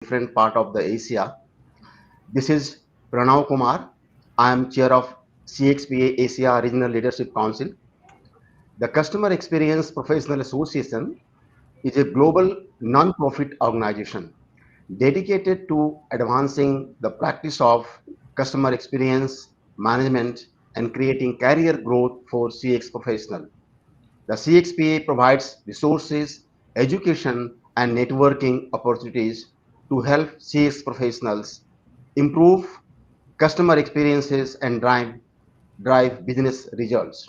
different part of the Asia. This is Pranav Kumar. I am chair of CXPA Asia Regional Leadership Council. The Customer Experience Professional Association is a global non-profit organization dedicated to advancing the practice of customer experience management and creating career growth for CX professionals. The CXPA provides resources, education, and networking opportunities to help CX professionals improve customer experiences and drive business results.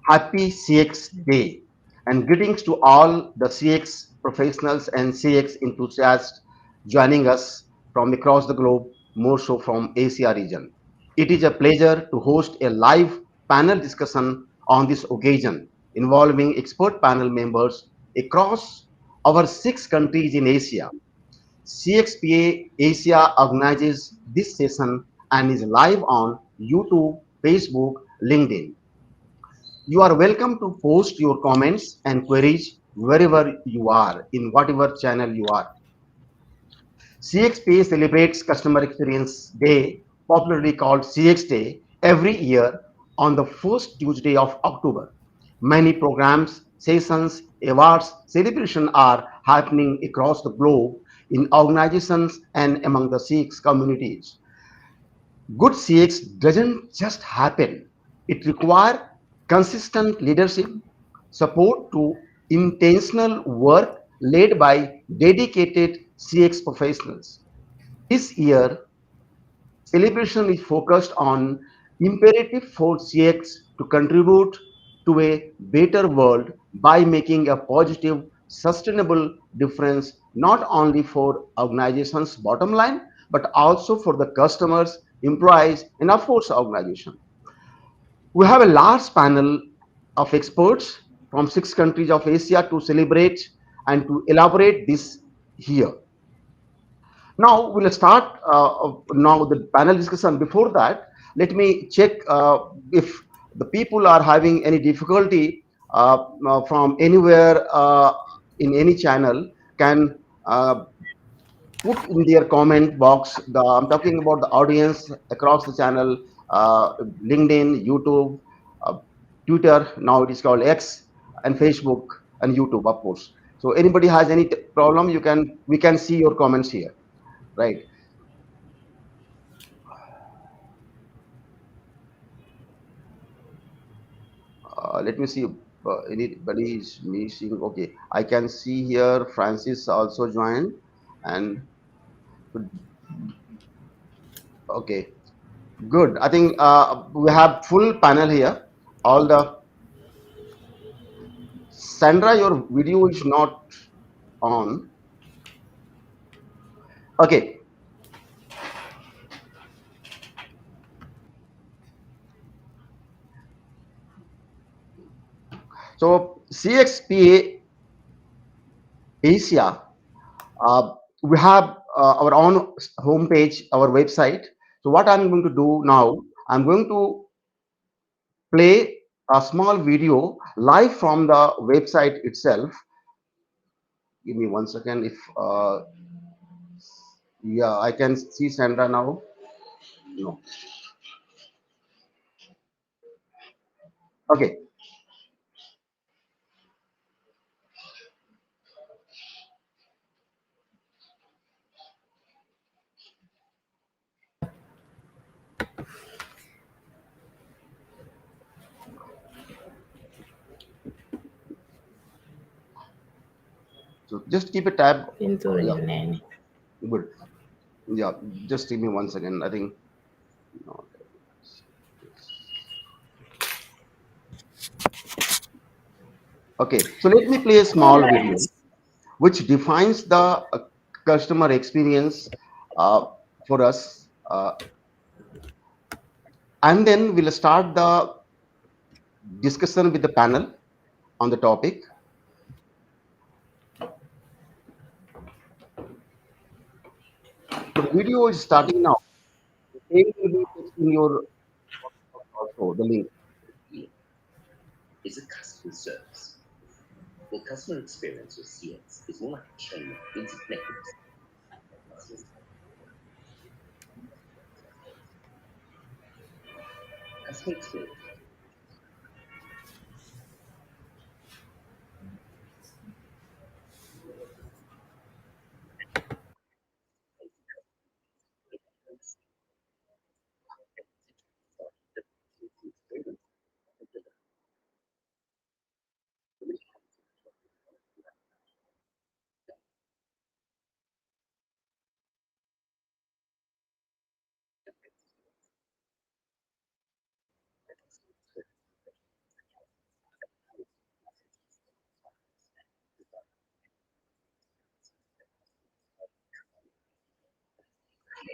Happy CX Day and greetings to all the CX professionals and CX enthusiasts joining us from across the globe, more so from Asia region. It is a pleasure to host a live panel discussion on this occasion involving expert panel members across our 6 countries in Asia. CXPA Asia organizes this session and is live on YouTube, Facebook, LinkedIn. You are welcome to post your comments and queries wherever you are, in whatever channel you are. CXPA celebrates Customer Experience Day, popularly called CX Day, every year on the first Tuesday of October. Many programs, sessions, awards, celebrations are happening across the globe in organizations and among the CX communities. Good CX doesn't just happen. It requires consistent leadership, support to intentional work led by dedicated CX professionals. This year, celebration is focused on imperative for CX to contribute to a better world by making a positive, sustainable difference not only for organizations' bottom line, but also for the customers, employees, and of course, organization. We have a large panel of experts from 6 countries of Asia to celebrate and to elaborate this here. Now we'll start now the panel discussion. Before that, let me check if the people are having any difficulty from anywhere in any channel can put in their comment box. I'm talking about the audience across the channel, LinkedIn, YouTube, uh, Twitter. Now it is called X, and Facebook and YouTube, of course. So anybody has any problem, we can see your comments here, right? Let me see if anybody is missing. Okay, I can see here Francis also joined, and okay, good. I think we have full panel here. All the Sandra, your video is not on. Okay, so CXPA Asia, we have our own homepage, our website. So what I'm going to do now, I'm going to play a small video live from the website itself. Give me 1 second. If yeah, I can see Sandra now. No. Okay. So just keep a tab. Yeah, good. Yeah, just give me 1 second. I think. No. Okay. So let me play a small video which defines the customer experience uh, for us, and then we'll start the discussion with the panel on the topic. So the video is starting now. The same will be in your also the link. Is a customer service. Well, customer experience with CX is more like a chain of interconnected. Thank you.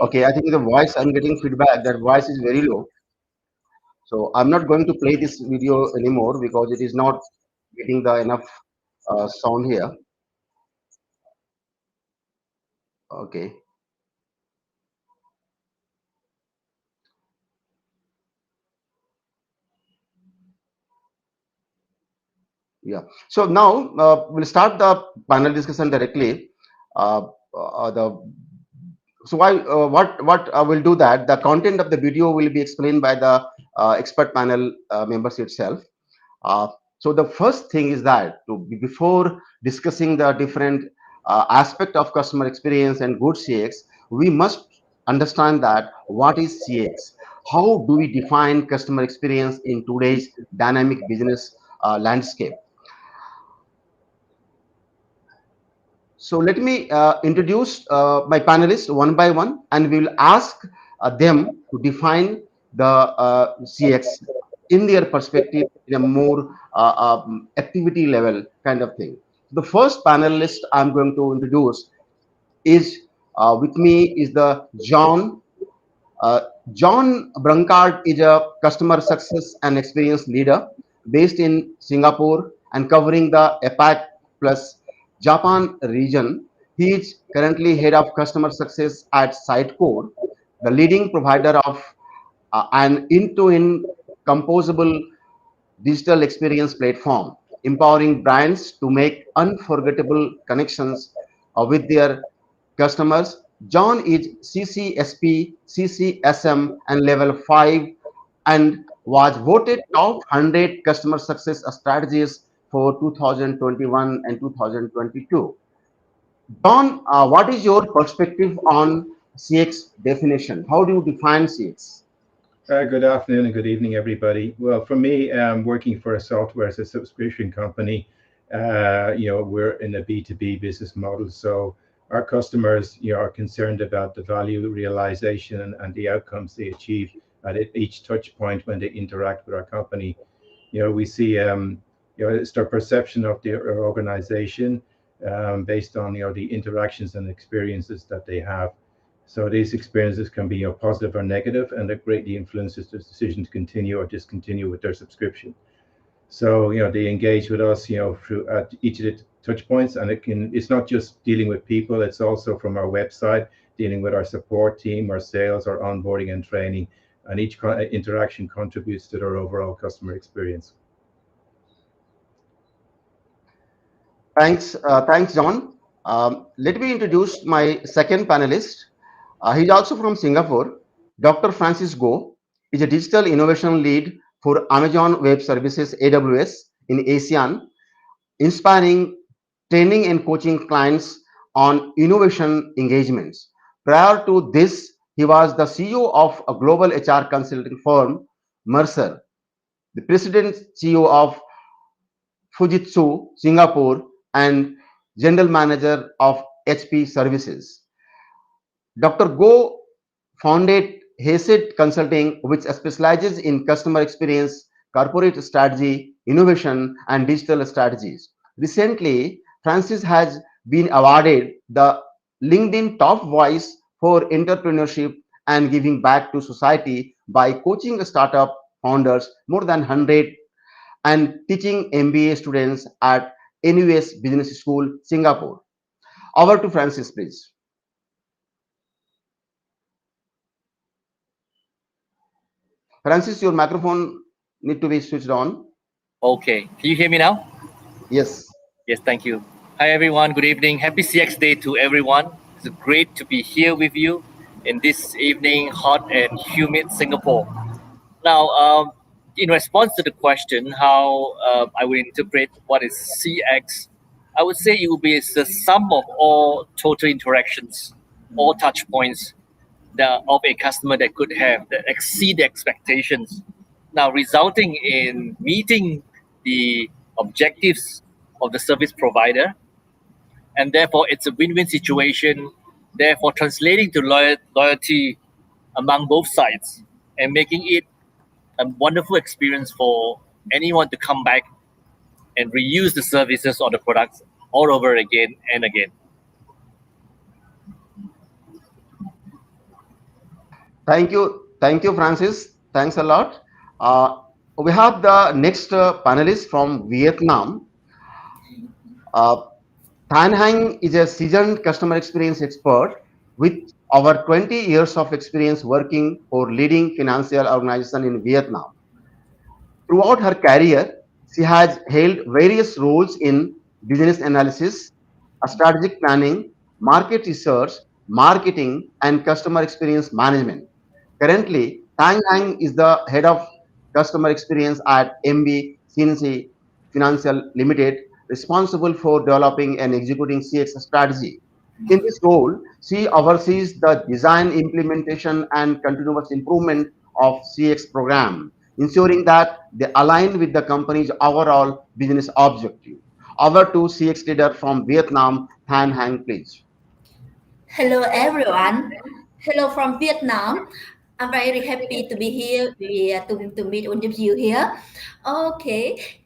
Okay, I think the voice, I'm getting feedback that voice is very low. So I'm not going to play this video anymore because it is not getting the enough sound here. Okay, yeah. So now we'll start the panel discussion directly. Uh, the so why what will do that the content of the video will be explained by the expert panel members itself. Uh, so the first thing is that before discussing the different aspect of customer experience and good CX, we must understand that what is CX. How do we define customer experience in today's dynamic business landscape? So let me introduce my panelists one by one, and we will ask them to define the CX in their perspective in a more activity level kind of thing. The first panelist I'm going to introduce is with me is the uh, John Brunkard is a customer success and experience leader based in Singapore and covering the APAC plus Japan region. He is currently head of customer success at Sitecore, the leading provider of an end-to-end composable digital experience platform, empowering brands to make unforgettable connections with their customers. John is CCSP, CCSM, and level 5 and was voted top 100 customer success strategies for 2021 and 2022. John, what is your perspective on CX definition? How do you define CX? Good afternoon and good evening, everybody. Well, for me, working for a software as a subscription company, we're in a B2B business model. So our customers, are concerned about the value realization and the outcomes they achieve at each touch point when they interact with our company. We see, it's their perception of our organization based on, the interactions and experiences that they have. So these experiences can be positive or negative, and that greatly influences their decision to continue or discontinue with their subscription. So they engage with us, through at each of the touch points, and it's not just dealing with people; it's also from our website, dealing with our support team, our sales, our onboarding and training, and each interaction contributes to their overall customer experience. Thanks, John. Let me introduce my second panelist. He's also from Singapore. Dr. Francis Go is a digital innovation lead for Amazon Web Services (AWS) in ASEAN, inspiring training and coaching clients on innovation engagements. Prior to this, he was the CEO of a global HR consulting firm, Mercer, the president CEO of Fujitsu Singapore, and general manager of HP Services. Dr. Go founded Hasid Consulting, which specializes in customer experience, corporate strategy, innovation, and digital strategies. Recently, Francis has been awarded the LinkedIn Top Voice for Entrepreneurship and Giving Back to Society by coaching startup founders more than 100 and teaching MBA students at NUS Business School, Singapore. Over to Francis, please. Francis, your microphone need to be switched on. Okay, can you hear me now? Yes. Yes, thank you. Hi, everyone. Good evening. Happy CX Day to everyone. It's great to be here with you in this evening, hot and humid Singapore. Now, in response to the question, how I would interpret what is CX, I would say it would be the sum of all total interactions, all touch points that of a customer that could have that exceed the expectations. Now, resulting in meeting the objectives of the service provider, and therefore it's a win-win situation. Therefore, translating to loyalty among both sides and making it a wonderful experience for anyone to come back and reuse the services or the products all over again and again. Thank you, Francis. Thanks a lot. Uh, we have the next panelist from Vietnam. Uh, Thanh Hanh is a seasoned customer experience expert with over 20 years of experience working for leading financial organizations in Vietnam. Throughout her career, she has held various roles in business analysis, strategic planning, market research, marketing, and customer experience management. Currently, Tang Hang is the head of customer experience at MB Shinsei Financial Limited, responsible for developing and executing CX strategy. In this role, she oversees the design, implementation, and continuous improvement of CX program, ensuring that they align with the company's overall business objective. Over to CX leader from Vietnam, Than Hang, please. Hello everyone. Hello from Vietnam. I'm very happy to be here to meet all of you here. Okay.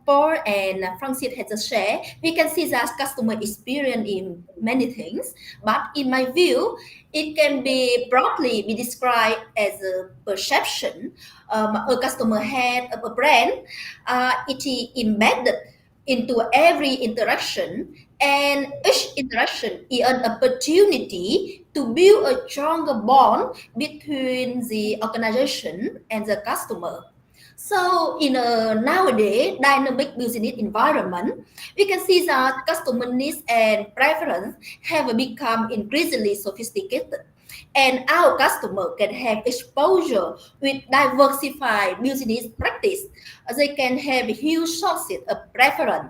Paul and Francis has just shared, we can see that customer experience in many things, but in my view, it can be broadly be described as a perception a customer had of a brand. It is embedded into every interaction, and each interaction is an opportunity to build a stronger bond between the organization and the customer. So in a nowadays dynamic business environment, we can see that customer needs and preference have become increasingly sophisticated. And our customer can have exposure with diversified business practice. They can have huge sources of preference.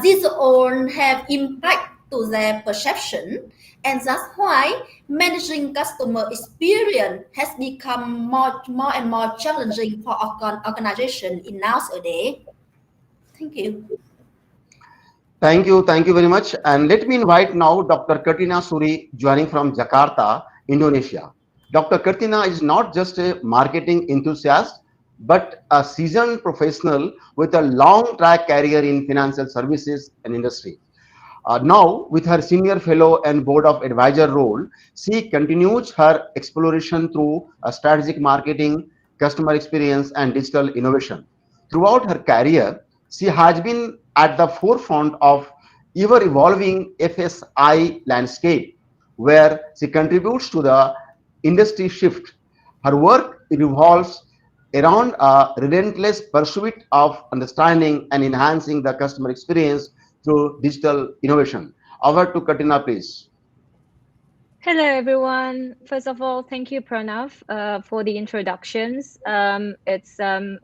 These all have impact to their perception, and that's why managing customer experience has become more and more challenging for organization in nowadays. Thank you. Thank you very much. And let me invite now Dr. Kartina Sury joining from Jakarta, Indonesia. Dr. Kartina is not just a marketing enthusiast, but a seasoned professional with a long track career in financial services and industry. Now, with her senior fellow and board of advisor role, she continues her exploration through strategic marketing, customer experience, and digital innovation. Throughout her career, she has been at the forefront of ever evolving FSI landscape, where she contributes to the industry shift. Her work revolves around a relentless pursuit of understanding and enhancing the customer experience through digital innovation. Over to Katina, please. Hello, everyone. First of all, thank you, Pranav, for the introductions. It's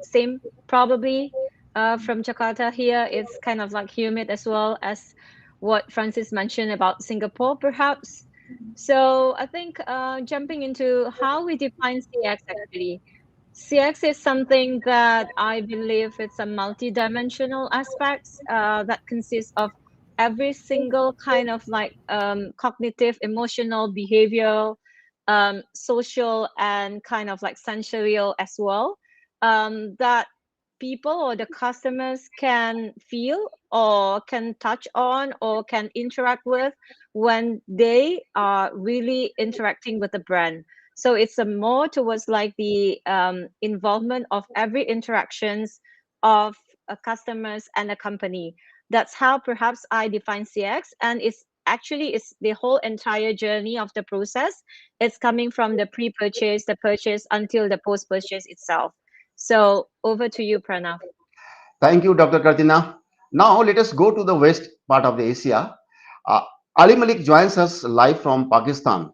same probably from Jakarta here. It's kind of like humid as well as what Francis mentioned about Singapore, perhaps. So I think jumping into how we define CX actually. CX is something that I believe it's a multi-dimensional aspect that consists of every single kind of like cognitive, emotional, behavioral, social, and kind of like sensorial as well that people or the customers can feel or can touch on or can interact with when they are really interacting with the brand. So it's a more towards like the involvement of every interactions of customers and a company. That's how perhaps I define CX, and it's the whole entire journey of the process. It's coming from the pre-purchase, the purchase until the post-purchase itself. So over to you, Pranav. Thank you, Dr. Kartina. Now let us go to the west part of the Asia. Uh, Ali Malik joins us live from Pakistan.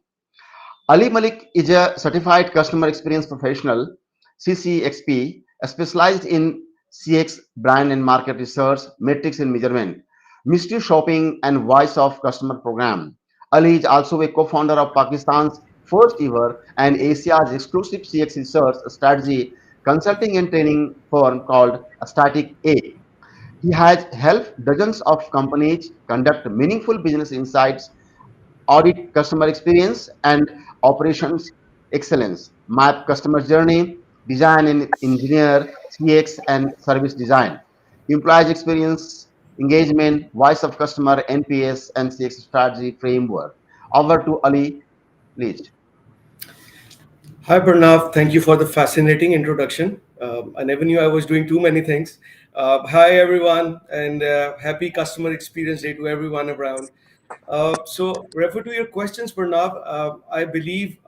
Ali Malik is a certified customer experience professional, CCXP, specialized in CX brand and market research, metrics and measurement, mystery shopping, and voice of customer program. Ali is also a co-founder of Pakistan's first ever and Asia's exclusive CX research strategy consulting and training firm called Static A. He has helped dozens of companies conduct meaningful business insights, audit customer experience and operations excellence, map customer journey, design and engineer CX and service design, employees experience, engagement, voice of customer, NPS, and CX strategy framework. Over to Ali, please. Hi, Pranav. Thank you for the fascinating introduction. I never knew I was doing too many things. Hi, everyone, and happy customer experience day to everyone around. So, refer to your questions, Pranav. I believe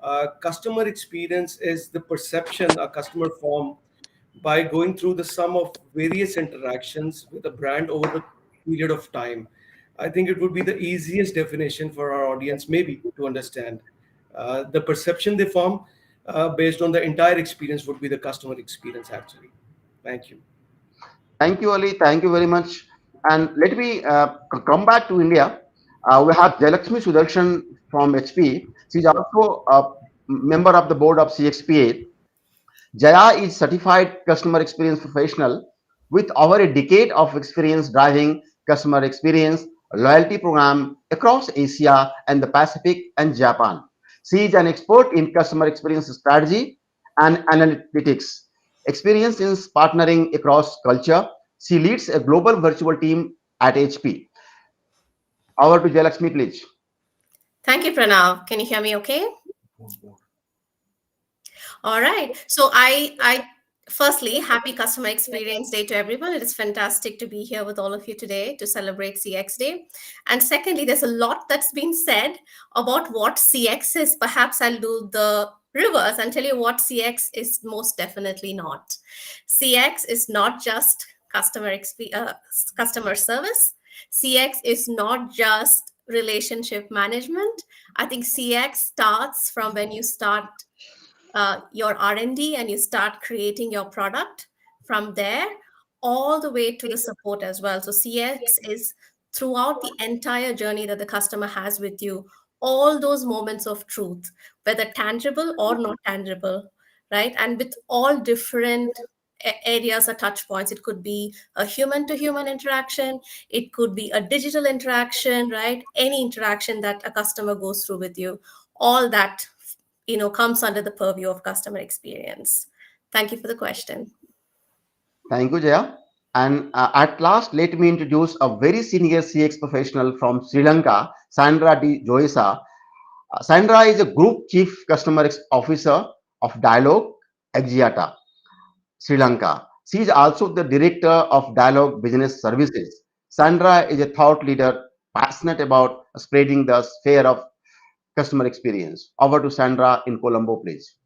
customer experience is the perception a customer form by going through the sum of various interactions with a brand over the period of time. I think it would be the easiest definition for our audience, maybe, to understand. The perception they form based on the entire experience would be the customer experience, actually. Thank you. Thank you, Ali. Thank you very much. And let me come back to India. We have Jayalakshmi Sudarshan from HP. She's also a member of the board of CXPA. Jaya is certified customer experience professional with over a decade of experience driving customer experience loyalty program across Asia and the Pacific and Japan. She is an expert in customer experience strategy and analytics. Experience in partnering across culture. She leads a global virtual team at HP. Over to Jayalakshmi, please. Thank you, Pranav. Can you hear me okay? All right. So I firstly, happy customer experience day to everyone. It is fantastic to be here with all of you today to celebrate CX Day. And secondly, there's a lot that's been said about what CX is. Perhaps I'll do the reverse and tell you what CX is most definitely not. CX is not just customer service. CX is not just relationship management. I think CX starts from when you start your R&D and you start creating your product from there all the way to the support as well. So CX is throughout the entire journey that the customer has with you, all those moments of truth, whether tangible or not tangible, right? And with all different areas or touch points. It could be a human to human interaction, it could be a digital interaction, right? Any interaction that a customer goes through with you, all that comes under the purview of customer experience. Thank you for the question. Thank you, Jaya. And at last, let me introduce a very senior CX professional from Sri Lanka, Sandra D. Zoysa. Sandra is a Group Chief Customer Officer of Dialog, Axiata, Sri Lanka. She is also the Director of Dialog Business Services. Sandra is a thought leader passionate about spreading the sphere of customer experience. Over to Sandra in Colombo, please.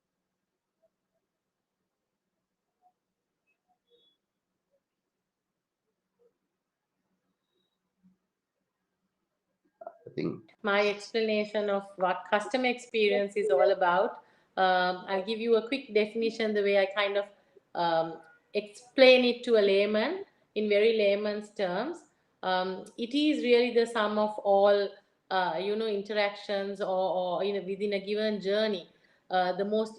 I think my explanation of what customer experience is all about. I'll give you a quick definition the way I kind of explain it to a layman in very layman's terms. It is really the sum of all interactions or within a given journey, the most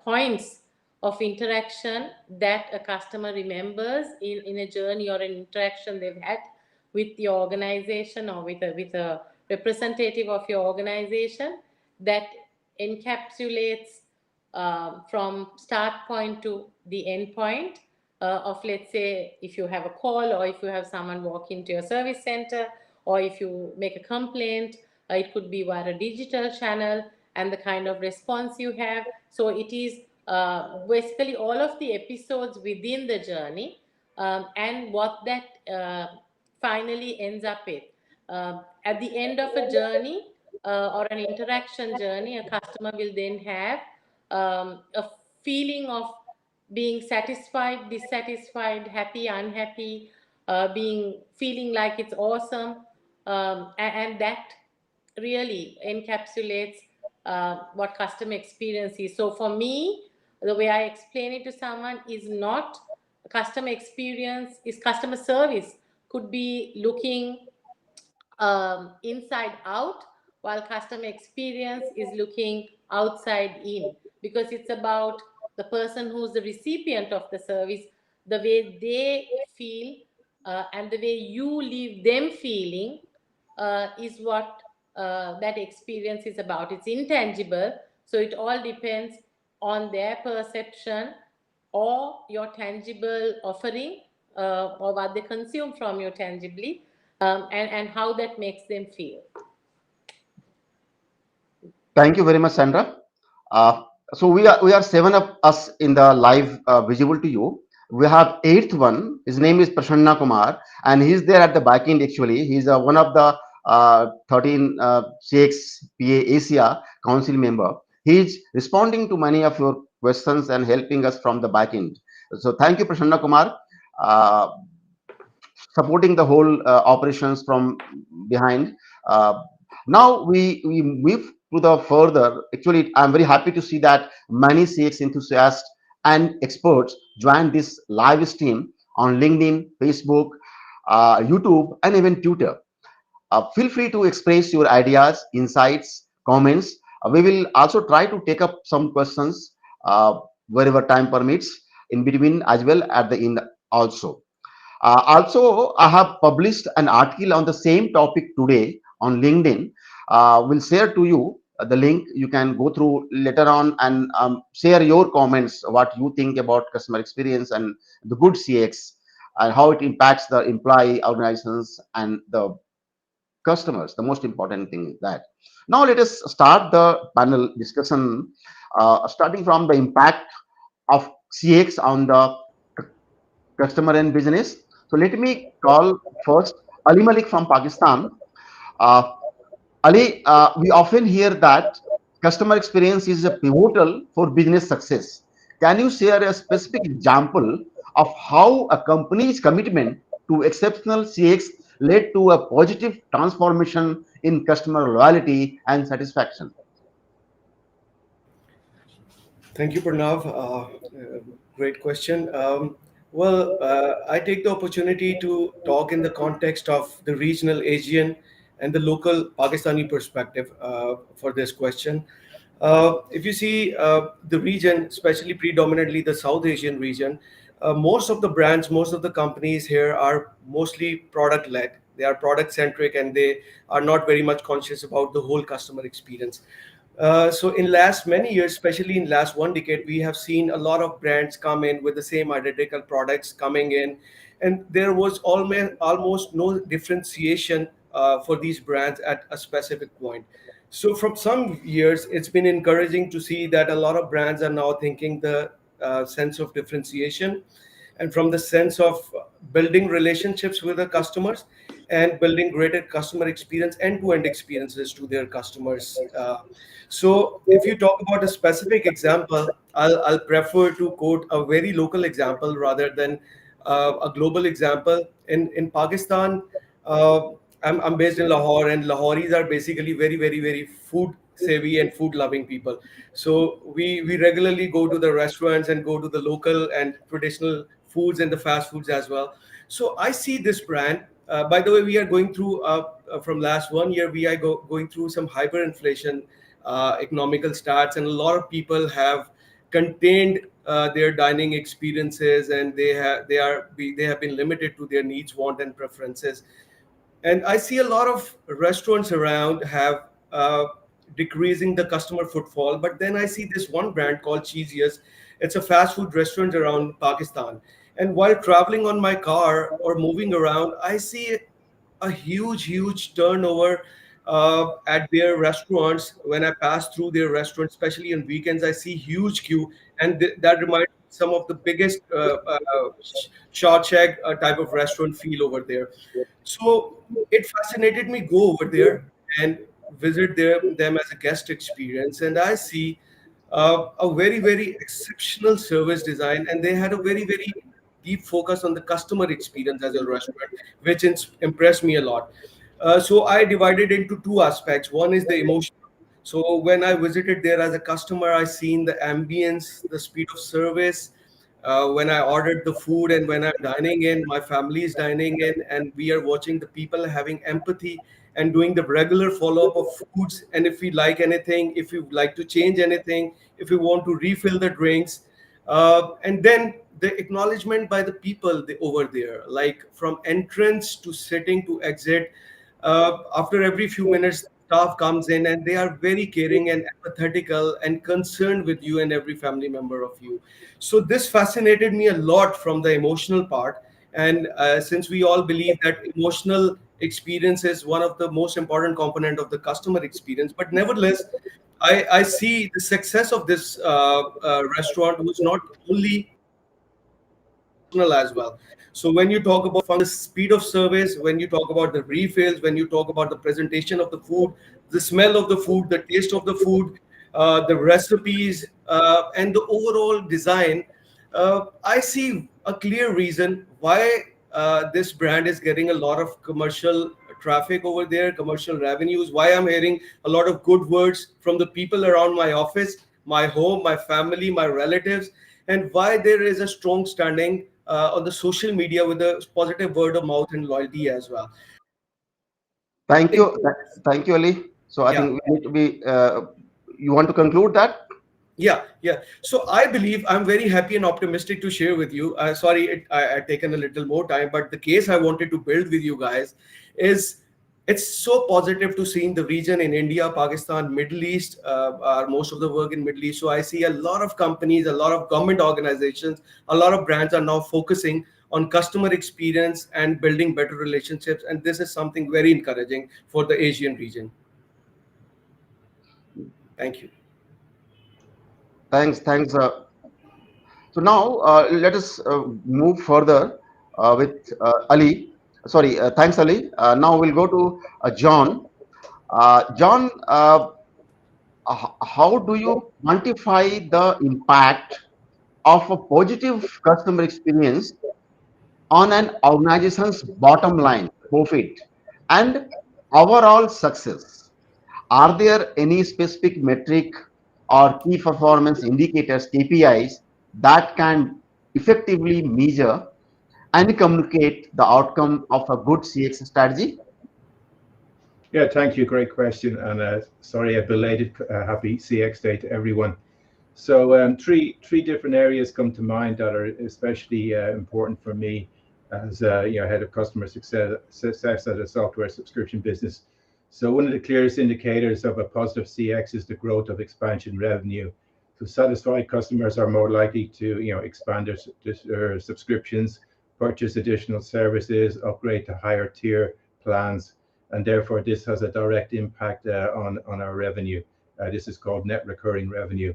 points of interaction that a customer remembers in a journey or an interaction they've had with your organization or with a representative of your organization that encapsulates from start point to the end point of, let's say, if you have a call or if you have someone walk into your service center or if you make a complaint, it could be via a digital channel and the kind of response you have. So it is basically all of the episodes within the journey and what that finally ends up with. At the end of a journey or an interaction journey, a customer will then have a feeling of being satisfied, dissatisfied, happy, unhappy, feeling like it's awesome, and that really encapsulates what customer experience is. So for me, The way I explain it to someone is not customer experience, is customer service could be looking inside out, while customer experience is looking outside in, because it's about the person who's the recipient of the service, the way they feel, and the way you leave them feeling is what that experience is about. It's intangible, so it all depends on their perception or your tangible offering, or what they consume from you tangibly, and how that makes them feel. Thank you very much, Sandra. Uh, so we are seven of us in the live visible to you. We have eighth one. His name is Prasanna Kumar, and he's there at the back end. Actually, he's one of the 13 CXPA Asia Council member. He's responding to many of your questions and helping us from the back end. So thank you, Prasanna Kumar, uh, supporting the whole operations from behind. Uh, Now we move to the further. Actually, I'm very happy to see that many CX enthusiasts and experts join this live stream on LinkedIn, Facebook, YouTube, and even Twitter. Feel free to express your ideas, insights, comments. We will also try to take up some questions wherever time permits in between as well at the end also. Also, I have published an article on the same topic today on LinkedIn. We'll share to you the link. You can go through later on and share your comments, what you think about customer experience and the good CX and how it impacts the employee organizations and the customers. The most important thing is that. Now, let us start the panel discussion, starting from the impact of CX on the customer and business. So let me call first Ali Malik from Pakistan. Uh, Ali, we often hear that customer experience is a pivotal for business success. Can you share a specific example of how a company's commitment to exceptional CX led to a positive transformation in customer loyalty and satisfaction? Thank you, Pranav. Great question. I take the opportunity to talk in the context of the regional Asian and the local Pakistani perspective for this question. If you see the region, especially predominantly the South Asian region, most of the brands, most of the companies here are mostly product led. They are product centric and they are not very much conscious about the whole customer experience. So in last many years, especially in last one decade, we have seen a lot of brands come in with the same identical products coming in, and there was almost no differentiation for these brands at a specific point. So from some years, it's been encouraging to see that a lot of brands are now thinking the sense of differentiation, and from the sense of building relationships with the customers and building greater customer experience, end-to-end experiences to their customers. So if you talk about a specific example, I'll prefer to quote a very local example rather than a global example. In Pakistan, uh, I'm based in Lahore, and Lahoris are basically very, very, very food savvy and food loving people. So we regularly go to the restaurants and go to the local and traditional foods and the fast foods as well. So I see this brand. By the way, we are going through from last one year, we are going through some hyperinflation economical stats, and a lot of people have contained their dining experiences, and they have been limited to their needs, want, and preferences. And I see a lot of restaurants around have decreasing the customer footfall. But then I see this one brand called Cheesiest. It's a fast food restaurant around Pakistan. And while traveling on my car or moving around, I see a huge turnover at their restaurants. When I pass through their restaurants, especially on weekends, I see huge queue, and that reminds me some of the biggest short shack type of restaurant feel over there. So it fascinated me go over there and visit them as a guest experience, and I see a very exceptional service design, and they had a very deep focus on the customer experience as a restaurant, which impressed me a lot. So I divided into two aspects. One is the emotion, So when I visited there as a customer, I seen the ambience, the speed of service. When I ordered the food and when I'm dining in, my family is dining in, and we are watching the people having empathy and doing the regular follow-up of foods. And if we like anything, if we like to change anything, if we want to refill the drinks, and then the acknowledgement by the people over there, like from entrance to sitting to exit, after every few minutes staff comes in and they are very caring and empathetical and concerned with you and every family member of you. So this fascinated me a lot from the emotional part. And since we all believe that emotional experience is one of the most important component of the customer experience, but nevertheless, I see the success of this restaurant was not only as well. So when you talk about the speed of service, when you talk about the refills, when you talk about the presentation of the food, the smell of the food, the taste of the food, the recipes, and the overall design, I see a clear reason why this brand is getting a lot of commercial traffic over there, commercial revenues, why I'm hearing a lot of good words from the people around my office, my home, my family, my relatives, and why there is a strong standing on the social media with a positive word of mouth and loyalty as well. Thank you. Thank you, Ali. So I Yeah. think we need to be, you want to conclude that? Yeah. So I believe I'm very happy and optimistic to share with you. Sorry, I've taken a little more time, but the case I wanted to build with you guys is it's so positive to see in the region in India, Pakistan, Middle East, most of the work in Middle East. So I see a lot of companies, a lot of government organizations, a lot of brands are now focusing on customer experience and building better relationships. And this is something very encouraging for the Asian region. Thank you. Thanks. So now let us move further with Ali. Sorry, thanks, Ali. Now we'll go to John. John, how do you quantify the impact of a positive customer experience on an organization's bottom line, profit, and overall success? Are there any specific metric or key performance indicators, KPIs, that can effectively measure and communicate the outcome of a good CX strategy? Yeah, thank you. Great question. And sorry, a belated happy CX Day to everyone. So three different areas come to mind that are especially important for me as head of customer success at a software subscription business. So one of the clearest indicators of a positive CX is the growth of expansion revenue. So satisfied customers are more likely to expand their subscriptions, purchase additional services, upgrade to higher tier plans, and therefore this has a direct impact on our revenue. This is called net recurring revenue.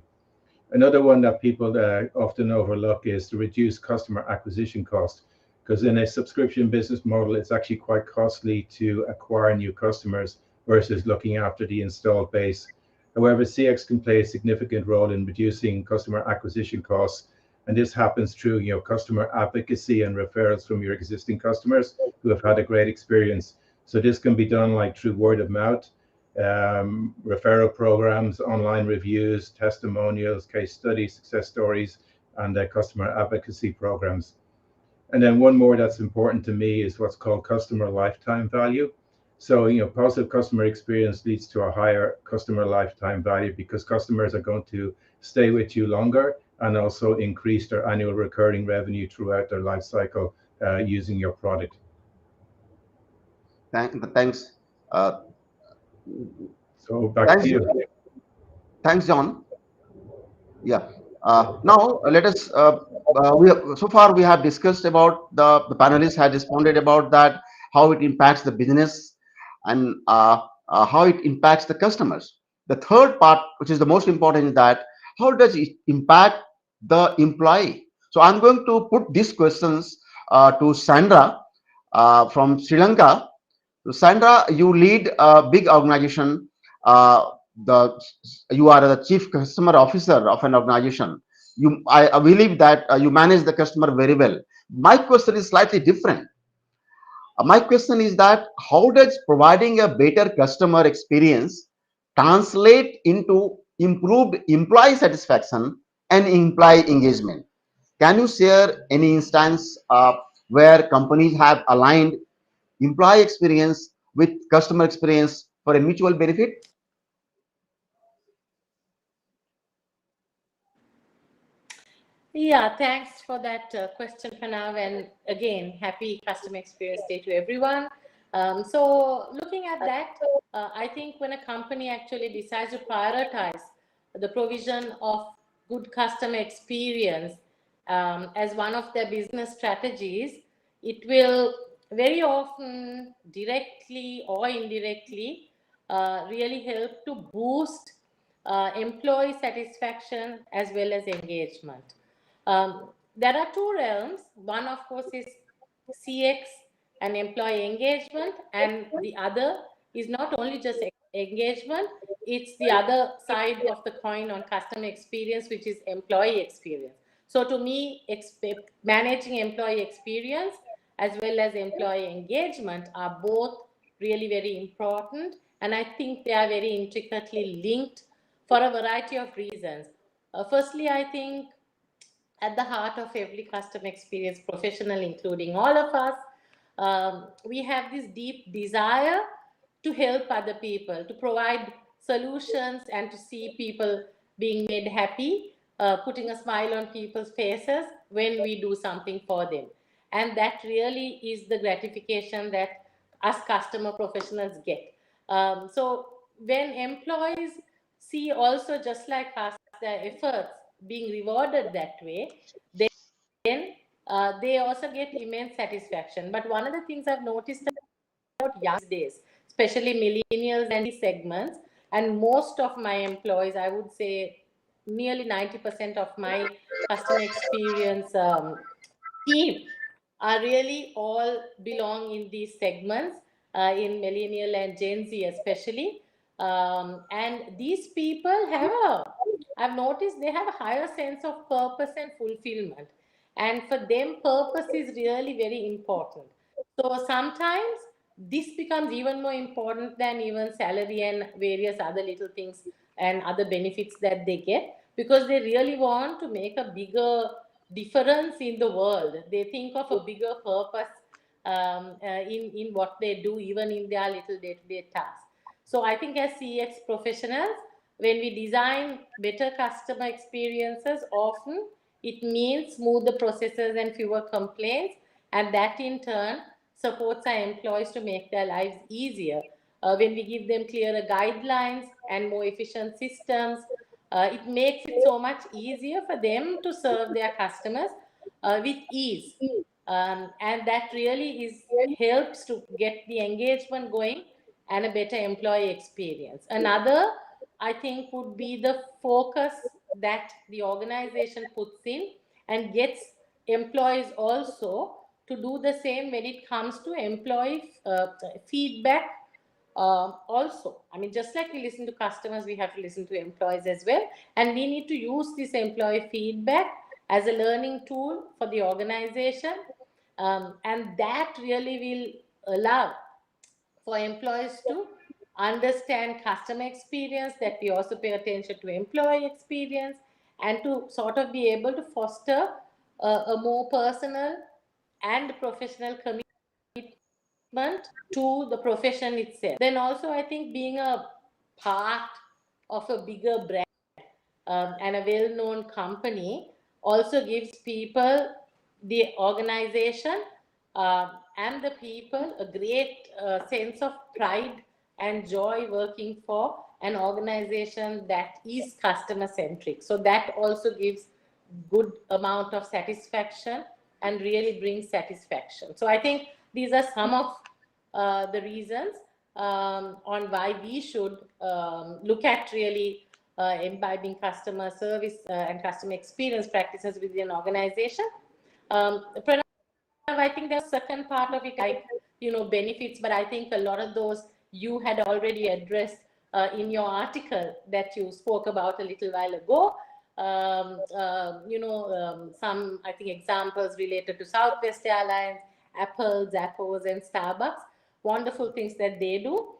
Another one that people often overlook is to reduce customer acquisition cost, because in a subscription business model, it's actually quite costly to acquire new customers versus looking after the installed base. However, CX can play a significant role in reducing customer acquisition costs, and this happens through customer advocacy and referrals from your existing customers who have had a great experience. So this can be done like through word of mouth, referral programs, online reviews, testimonials, case studies, success stories, and customer advocacy programs. And then one more that's important to me is what's called customer lifetime value. So, positive customer experience leads to a higher customer lifetime value because customers are going to stay with you longer and also increase their annual recurring revenue throughout their life cycle using your product. Thanks. So back to you. Thanks, John. Yeah. Now let us. So far we have discussed about the panelists had responded about that, how it impacts the business and how it impacts the customers. The third part, which is the most important, is that how does it impact the employee? So I'm going to put these questions to Sandra from Sri Lanka. So Sandra, you lead a big organization. You are the chief customer officer of an organization. I believe that you manage the customer very well. My question is slightly different. My question is that how does providing a better customer experience translate into improved employee satisfaction and employee engagement? Can you share any instance where companies have aligned employee experience with customer experience for a mutual benefit? Yeah, thanks for that question, Pranav. And again, happy Customer Experience Day to everyone. So looking at that, I think when a company actually decides to prioritize the provision of good customer experience as one of their business strategies, it will very often directly or indirectly really help to boost employee satisfaction as well as engagement. There are two realms. One, of course, is CX and employee engagement, and the other is not only just engagement, it's the other side of the coin on customer experience, which is employee experience. So to me, managing employee experience as well as employee engagement are both really very important, and I think they are very intricately linked for a variety of reasons. Firstly, I think at the heart of every customer experience professional, including all of us, we have this deep desire to help other people, to provide solutions, and to see people being made happy, putting a smile on people's faces when we do something for them. And that really is the gratification that us customer professionals get. So when employees see also, just like us, their efforts being rewarded that way, then they also get immense satisfaction. But one of the things I've noticed about young days, especially millennials and these segments, and most of my employees, I would say nearly 90% of my customer experience team are really all belong in these segments, in millennial and Gen Z especially. And these people have I've noticed they have a higher sense of purpose and fulfillment. And for them, purpose is really very important. So sometimes this becomes even more important than even salary and various other little things and other benefits that they get, because they really want to make a bigger difference in the world. They think of a bigger purpose in what they do, even in their little day-to-day tasks. So I think as CX professionals, when we design better customer experiences, often it means smoother processes and fewer complaints, and that in turn supports our employees to make their lives easier. When we give them clearer guidelines and more efficient systems, it makes it so much easier for them to serve their customers with ease. And that really helps to get the engagement going and a better employee experience. Another, I think, would be the focus that the organization puts in and gets employees also to do the same when it comes to employee feedback. Also, I mean, just like we listen to customers, we have to listen to employees as well, and we need to use this employee feedback as a learning tool for the organization, and that really will allow for employees to understand customer experience, that we also pay attention to employee experience, and to sort of be able to foster a more personal and professional commitment to the profession itself. Then also, I think being a part of a bigger brand and a well-known company also gives people, the organization, and the people a great sense of pride and joy working for an organization that is customer centric. So that also gives good amount of satisfaction and really brings satisfaction. So I think these are some of the reasons on why we should look at really imbibing customer service and customer experience practices within an organization. Pranav, I think there's a second part of it, like, benefits, but I think a lot of those you had already addressed in your article that you spoke about a little while ago. Some, I think, examples related to Southwest Airlines, Apple, Zappos, and Starbucks. Wonderful things that they do.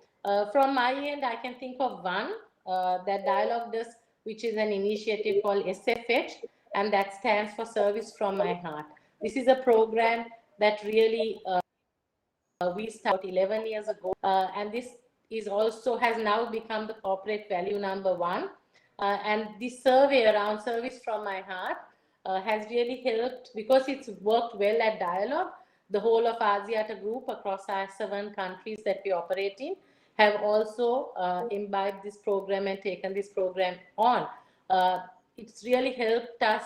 From my end, I can think of one that Dialog does, which is an initiative called SFH, and that stands for Service from My Heart. This is a program that really we started 11 years ago, and this is also has now become the corporate value number one. And this survey around Service from My Heart has really helped because it's worked well at Dialog. The whole of Axiata group across our 7 countries that we operate in have also imbibed this program and taken this program on. It's really helped us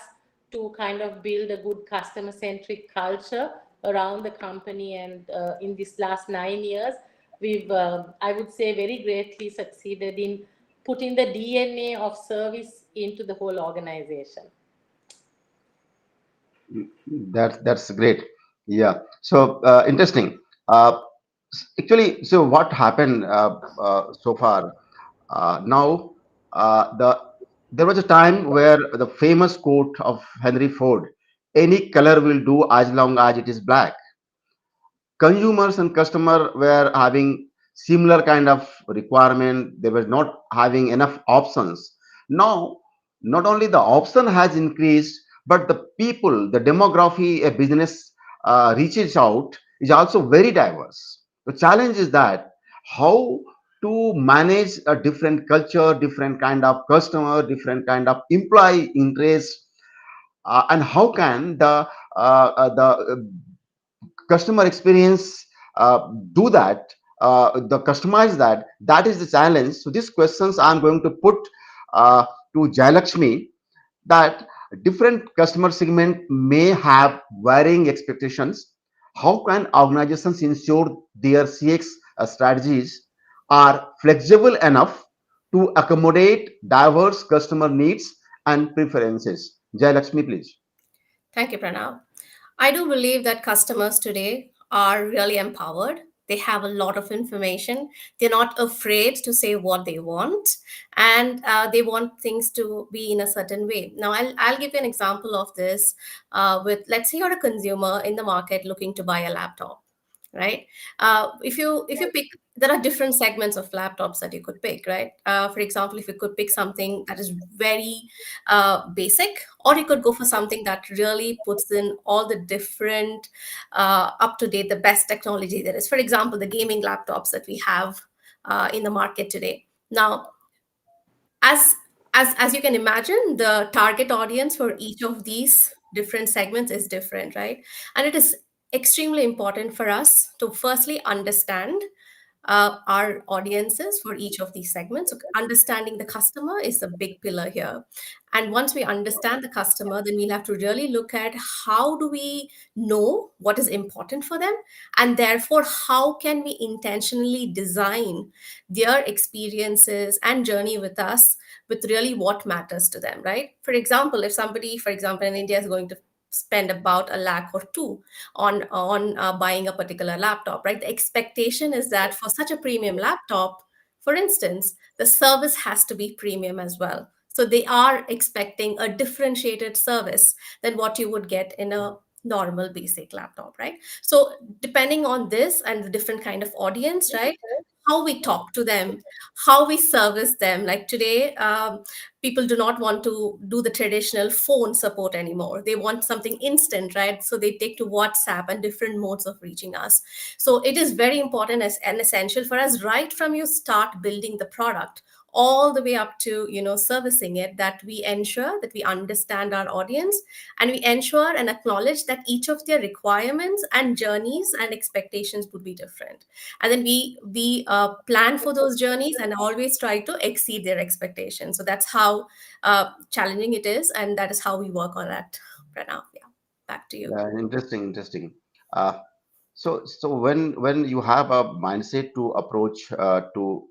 to kind of build a good customer centric culture around the company. And in this last 9 years, we've, I would say, very greatly succeeded in putting the DNA of service into the whole organization. That's great. Yeah. So interesting. Actually, so what happened so far? Now, there was a time where the famous quote of Henry Ford, "Any color will do as long as it is black." Consumers and customer were having similar kind of requirement. They were not having enough options. Now, not only the option has increased, but the people, the demography a business reaches out is also very diverse. The challenge is that how to manage a different culture, different kind of customer, different kind of employee interest, and how can the customer experience do that, the customize that. That is the challenge. So these questions I'm going to put to Jayalakshmi, that different customer segment may have varying expectations. How can organizations ensure their CX strategies are flexible enough to accommodate diverse customer needs and preferences? Jayalakshmi, please. Thank you, Pranav. I do believe that customers today are really empowered. They have a lot of information. They're not afraid to say what they want, and they want things to be in a certain way. Now, I'll give you an example of this. With, let's say you're a consumer in the market looking to buy a laptop, right? If you pick, there are different segments of laptops that you could pick, right? For example, if you could pick something that is very basic, or you could go for something that really puts in all the different up to date, the best technology there is. For example, the gaming laptops that we have in the market today. Now, as as you can imagine, the target audience for each of these different segments is different, right? And it is extremely important for us to firstly understand our audiences for each of these segments. So understanding the customer is a big pillar here. And once we understand the customer, then we'll have to really look at how do we know what is important for them, and therefore how can we intentionally design their experiences and journey with us with really what matters to them, right? For example, if somebody, for example, in India is going to spend about a lakh or two on buying a particular laptop, right? The expectation is that for such a premium laptop, for instance, the service has to be premium as well. So they are expecting a differentiated service than what you would get in a normal basic laptop, right? So depending on this and the different kind of audience, right, how we talk to them, how we service them. Like today, people do not want to do the traditional phone support anymore. They want something instant, right? So they take to WhatsApp and different modes of reaching us. So it is very important as and essential for us right from you start building the product all the way up to servicing it, that we ensure that we understand our audience, and we ensure and acknowledge that each of their requirements and journeys and expectations would be different, and then we plan for those journeys and always try to exceed their expectations. So that's how challenging it is, and that is how we work on that right now. Yeah, back to you. Yeah, interesting, interesting. Uh, so when you have a mindset to approach to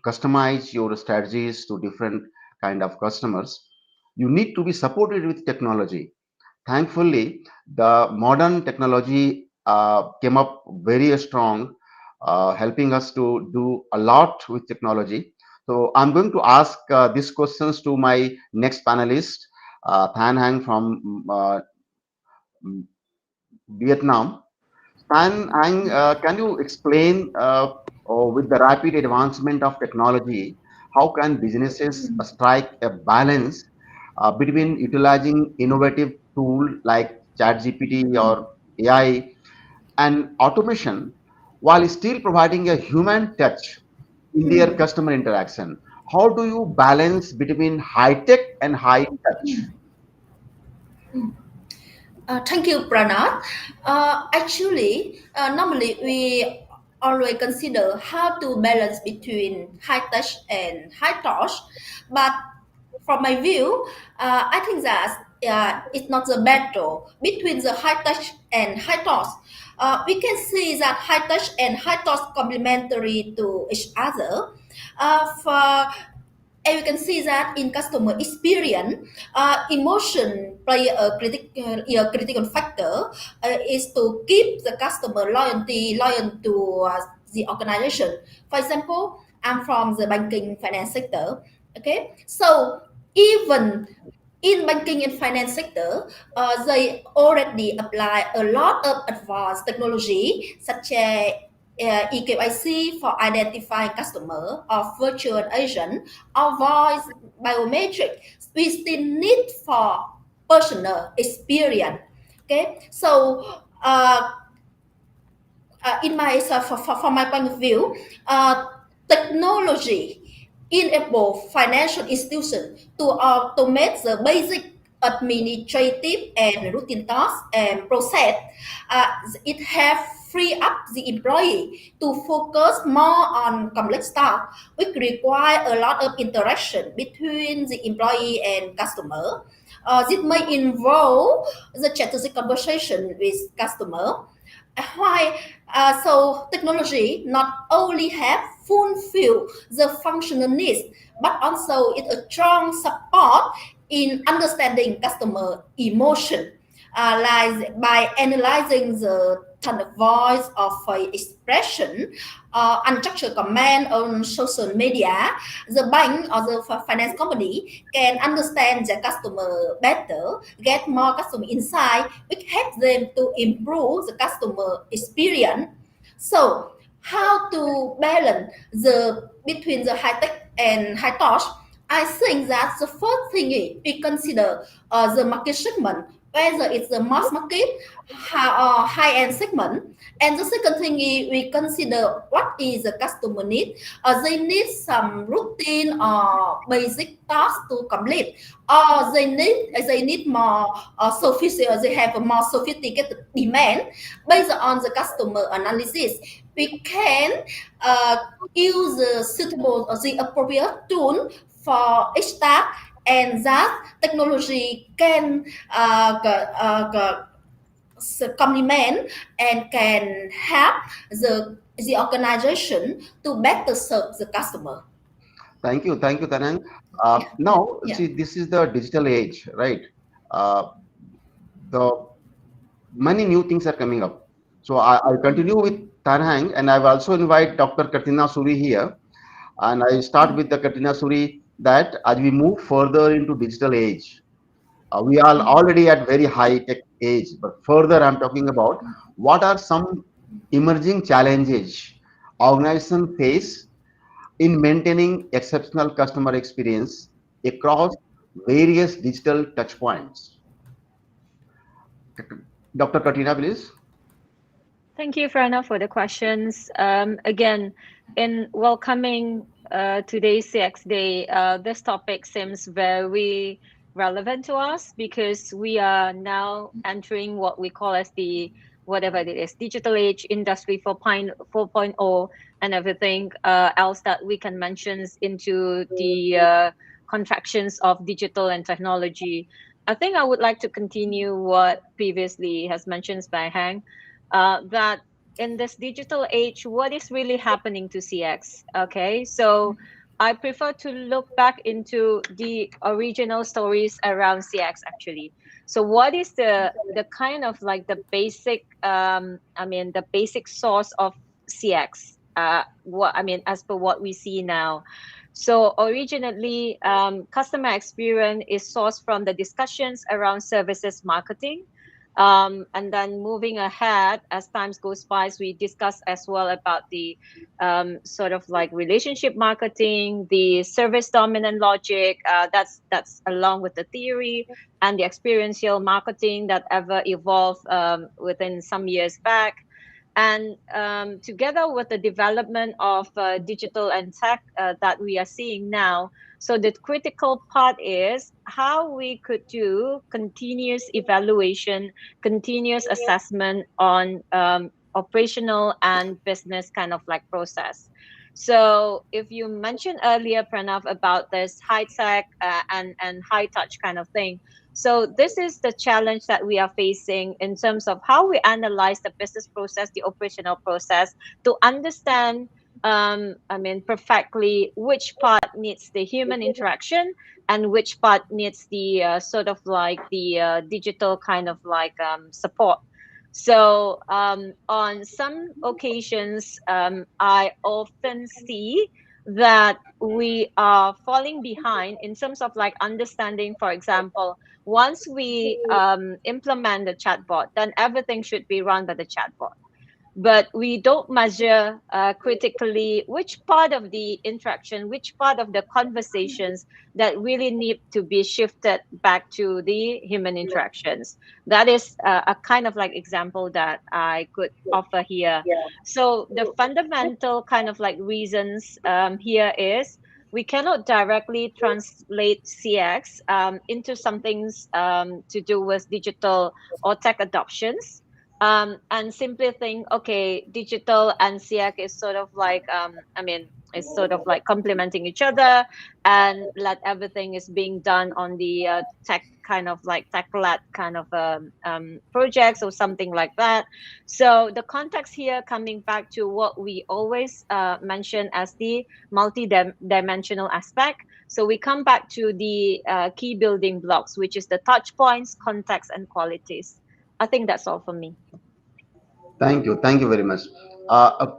customize your strategies to different kind of customers, you need to be supported with technology. Thankfully, the modern technology came up very strong, helping us to do a lot with technology. So I'm going to ask these questions to my next panelist, Thanh Hang from Vietnam. Thanh Hang, can you explain with the rapid advancement of technology, how can businesses strike a balance between utilizing innovative tool like ChatGPT or AI and automation while still providing a human touch in their customer interaction? How do you balance between high tech and high touch? Thank you, Pranav. Normally we always consider how to balance between high touch and high touch, but from my view, I think that it's not the battle between the high touch and high touch. We can see that high touch and high touch complementary to each other. For and you can see that in customer experience, emotion play a critical factor is to keep the customer loyal to the organization. For example, I'm from the banking finance sector. Okay, so even in banking and finance sector, they already apply a lot of advanced technology such as EKYC for identifying customer or virtual agent or voice biometric. We still need for personal experience. Okay, so in my from my point of view, technology enable financial institutions to automate the basic administrative and routine tasks and process. It have free up the employee to focus more on complex tasks, which require a lot of interaction between the employee and customer. This may involve the strategic conversation with customer. Why? So technology not only have fulfill the functional needs, but also it a strong support in understanding customer emotion, like by analyzing the tone of voice or face expression, unstructured comment on social media. The bank or the finance company can understand the customer better, get more customer insight, which helps them to improve the customer experience. So, how to balance the between the high tech and high touch? I think that the first thing is we consider the market segment, whether it's the mass market or high-end segment. And the second thing is we consider what is the customer need. They need some routine or basic task to complete, or they need more sophisticated. They have a more sophisticated demand based on the customer analysis. We can use the suitable or the appropriate tool for each task, and that technology can complement and can help the organization to better serve the customer. Thank you, Tanang. Now, see, this is the digital age, right? Uh, the many new things are coming up. So I'll continue with Tanhang, and I've also invite Dr. Kartina Sury here. And I start with the Kartina Sury that as we move further into digital age, we are already at very high tech age, but further I'm talking about what are some emerging challenges organizations face in maintaining exceptional customer experience across various digital touchpoints. Dr. Katrina, please. Thank you, Pranav, for the questions. Again, in welcoming today's CX Day, this topic seems very relevant to us because we are now entering what we call as the whatever it is, digital age, industry 4.0, and everything else that we can mention into the contractions of digital and technology. I think I would like to continue what previously has mentioned by Hang, that in this digital age, what is really happening to CX? Okay, so I prefer to look back into the original stories around CX actually. So what is the kind of like the basic the basic source of CX? As per what we see now. So originally, customer experience is sourced from the discussions around services marketing, And then moving ahead, as times goes by, we discuss as well about the sort of like relationship marketing, the service dominant logic. That's along with the theory and the experiential marketing that ever evolved within some years back. And together with the development of digital and tech that we are seeing now, so the critical part is how we could do continuous evaluation, continuous assessment on operational and business kind of like process. So if you mentioned earlier, Pranav, about this high tech and high touch kind of thing, so this is the challenge that we are facing in terms of how we analyze the business process, the operational process, to understand, perfectly which part needs the human interaction and which part needs the sort of like the digital kind of like support. So on some occasions, I often see that we are falling behind in terms of like understanding, for example, once we implement the chatbot, then everything should be run by the chatbot. But we don't measure critically which part of the interaction, which part of the conversations that really need to be shifted back to the human interactions. That is a kind of like example that I could offer here. So the fundamental kind of like reasons here is we cannot directly translate CX into something's to do with digital or tech adoptions, and simply think, okay, digital and CX is sort of like, it's sort of like complementing each other, and let everything is being done on the tech kind of like tech-led kind of projects or something like that. So the context here, coming back to what we always mention as the multi-dimensional aspect. So we come back to the key building blocks, which is the touch points, context, and qualities. I think that's all for me. Thank you very much.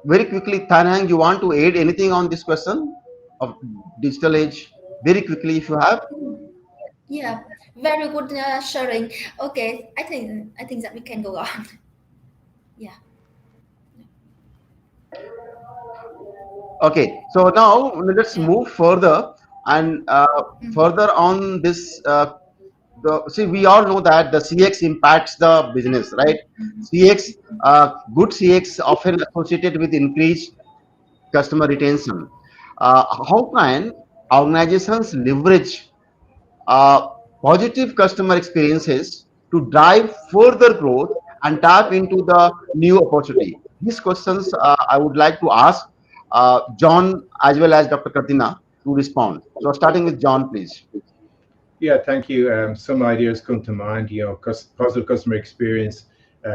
Very quickly, Thanh, you want to add anything on this question of digital age? Very quickly, if you have. Yeah, very good sharing. Okay, I think that we can go on. Yeah. Okay, so now let's Yeah. move further and further on this. See, we all know that the CX impacts the business, right? CX, good CX often associated with increased customer retention. How can organizations leverage positive customer experiences to drive further growth and tap into the new opportunity? These questions I would like to ask John as well as Dr. Kartina to respond. So starting with John, please. Yeah, thank you. Some ideas come to mind. Positive customer experience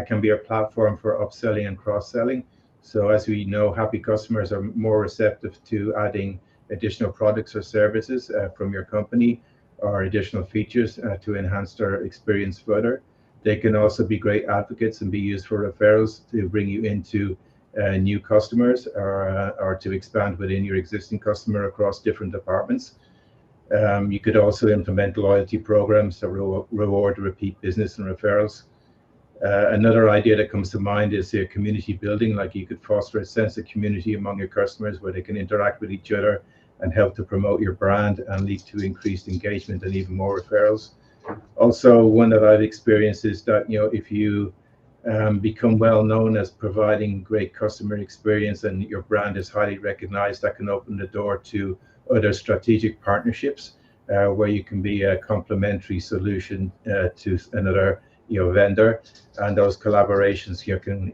can be a platform for upselling and cross-selling. So as we know, happy customers are more receptive to adding additional products or services from your company or additional features to enhance their experience further. They can also be great advocates and be used for referrals to bring you into new customers or to expand within your existing customer across different departments. You could also implement loyalty programs to reward repeat business and referrals. Another idea that comes to mind is community building, like you could foster a sense of community among your customers where they can interact with each other and help to promote your brand and lead to increased engagement and even more referrals. Also, one that I've experienced is that, if you become well known as providing great customer experience and your brand is highly recognized, that can open the door to other strategic partnerships where you can be a complementary solution to another vendor, and those collaborations can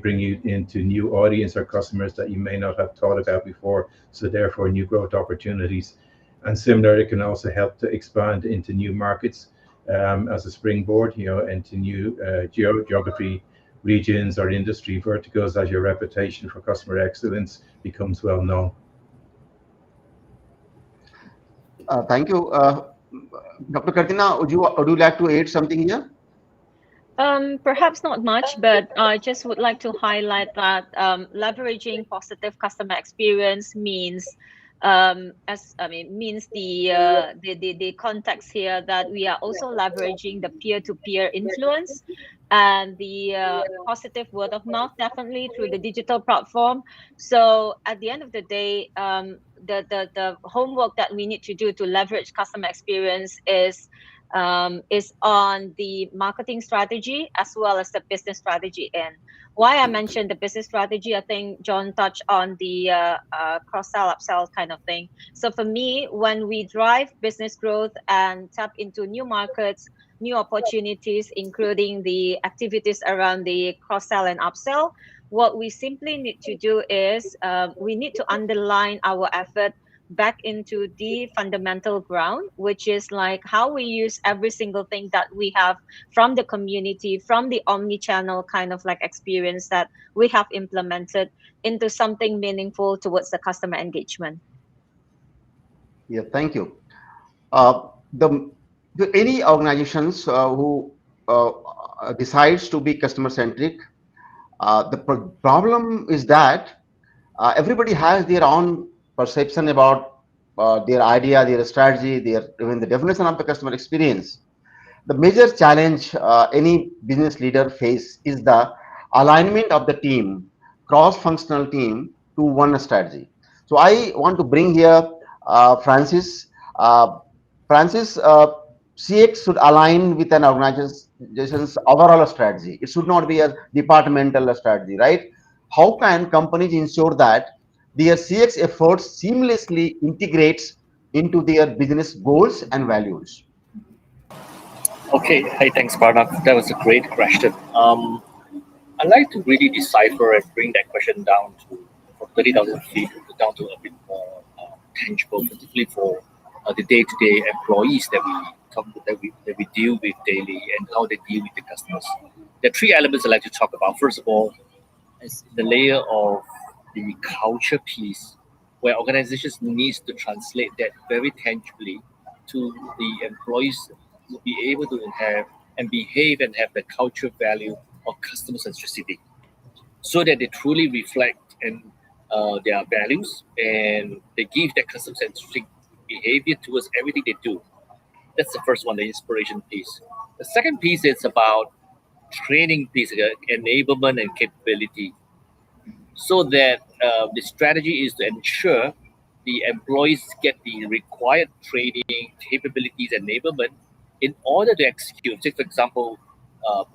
bring you into new audience or customers that you may not have thought about before, so therefore new growth opportunities. And similar, it can also help to expand into new markets as a springboard, into new geography regions or industry verticals as your reputation for customer excellence becomes well known. Thank you. Dr. Kartina, would you like to add something here? Perhaps not much, but I just would like to highlight that leveraging positive customer experience means as I mean means the context here that we are also leveraging the peer-to-peer influence and the positive word of mouth, definitely through the digital platform. So at the end of the day, the homework that we need to do to leverage customer experience is on the marketing strategy as well as the business strategy. And why I mentioned the business strategy, I think John touched on the cross-sell, upsell kind of thing. So for me, when we drive business growth and tap into new markets, new opportunities, including the activities around the cross-sell and upsell, what we simply need to do is we need to underline our effort back into the fundamental ground, which is like how we use every single thing that we have from the community, from the omni-channel kind of like experience that we have implemented into something meaningful towards the customer engagement. Yeah, thank you. The any organizations who decides to be customer centric, the problem is that everybody has their own perception about their idea, their strategy, their even the definition of the customer experience. The major challenge any business leader face is the alignment of the team, cross-functional team, to one strategy. So I want to bring here Francis. Francis, CX should align with an organization's overall strategy. It should not be a departmental strategy, right? How can companies ensure that their CX efforts seamlessly integrates into their business goals and values? Okay, hey, thanks, Pranav. That was a great question. I'd like to really decipher and bring that question down to from 30,000 feet down to a bit more tangible, particularly for the day-to-day employees that we deal with daily and how they deal with the customers. There are three elements I'd like to talk about. First of all, is the layer of the culture piece, where organizations needs to translate that very tangibly to the employees to be able to have and behave and have the culture value of customer centricity, so that they truly reflect and their values and they give that customer centric behavior towards everything they do. That's the first one, the inspiration piece. The second piece is about training piece, enablement and capability, so that the strategy is to ensure the employees get the required training, capabilities, enablement in order to execute. Take, for example,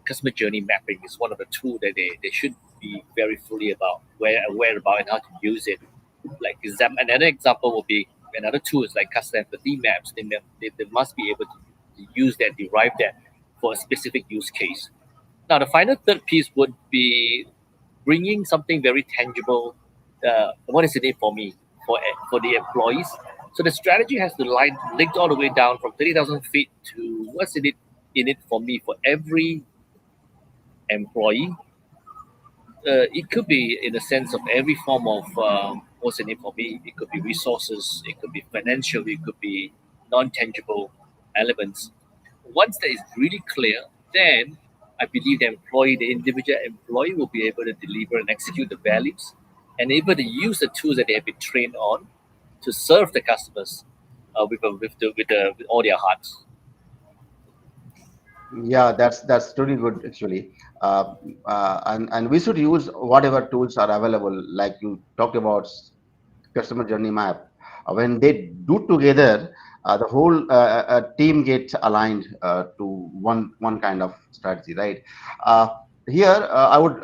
customer journey mapping is one of the tools that they should be very fully aware about and how to use it. Like another example would be another tool is like customer empathy maps. They must be able to use that, derive that for a specific use case. Now, the final third piece would be bringing something very tangible. What is in it for me, for the employees? So the strategy has to link all the way down from 30,000 feet to what's in it for me, for every employee. It could be in the sense of every form of what's in it for me. It could be resources, it could be financial, it could be non-tangible elements. Once that is really clear, then I believe the individual employee will be able to deliver and execute the values and able to use the tools that they have been trained on to serve the customers with all their hearts. Yeah, that's really good actually, and we should use whatever tools are available. Like you talked about customer journey map. When they do together, the whole team gets aligned to one kind of strategy, right? Uh, Here, I would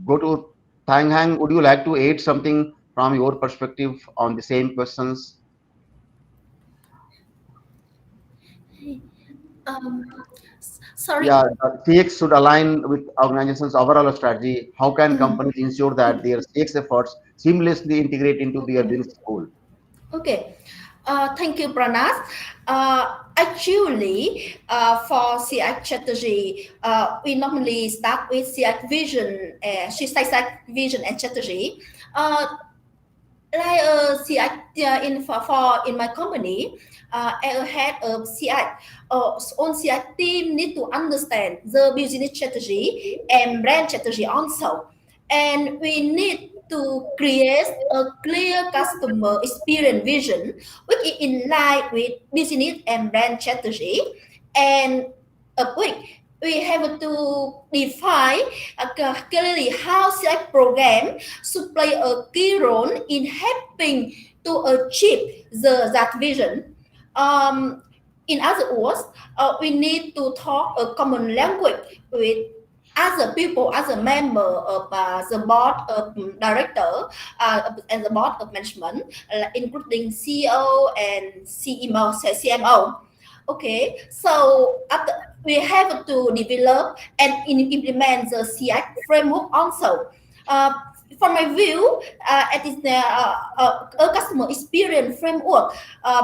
go to Thang Hang. Would you like to add something from your perspective on the same questions? Um, Sorry. Yeah, CX should align with organization's overall strategy. How can Mhm. companies ensure that their CX efforts seamlessly integrate into their business goal? Okay. Thank you, Pranav. Actually, for CX strategy, we normally start with CX vision, CX vision and strategy. Like CX in my company, as a head of CX, on CX team need to understand the business strategy and brand strategy also, and we need to create a clear customer experience vision, which is in line with business and brand strategy. And quick, we have to define clearly how select program should play a key role in helping to achieve that vision. In other words, we need to talk a common language with other people, as a member of the board of director and the board of management, including CEO and CMO. Okay, so after we have to develop and implement the CX framework also. From my view, it is a customer experience framework.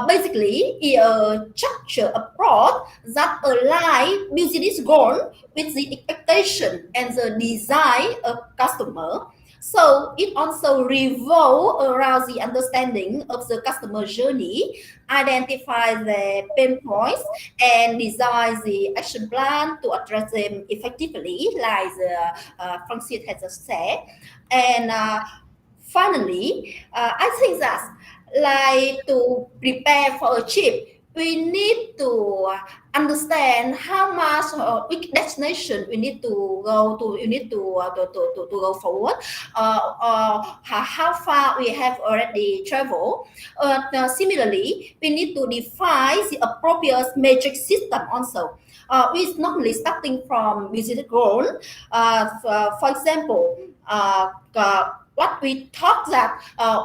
Basically, a structure approach that align business goal with the expectation and the desire of customer. So it also revolves around the understanding of the customer journey, identify the pain points, and design the action plan to address them effectively, like the Francis has just said. And finally, I think that like to prepare for a trip, we need to understand how much which destination we need to go to. You need to go forward. How far we have already traveled. Similarly, we need to define the appropriate metric system also. We normally starting from business goal. For example, what we talk that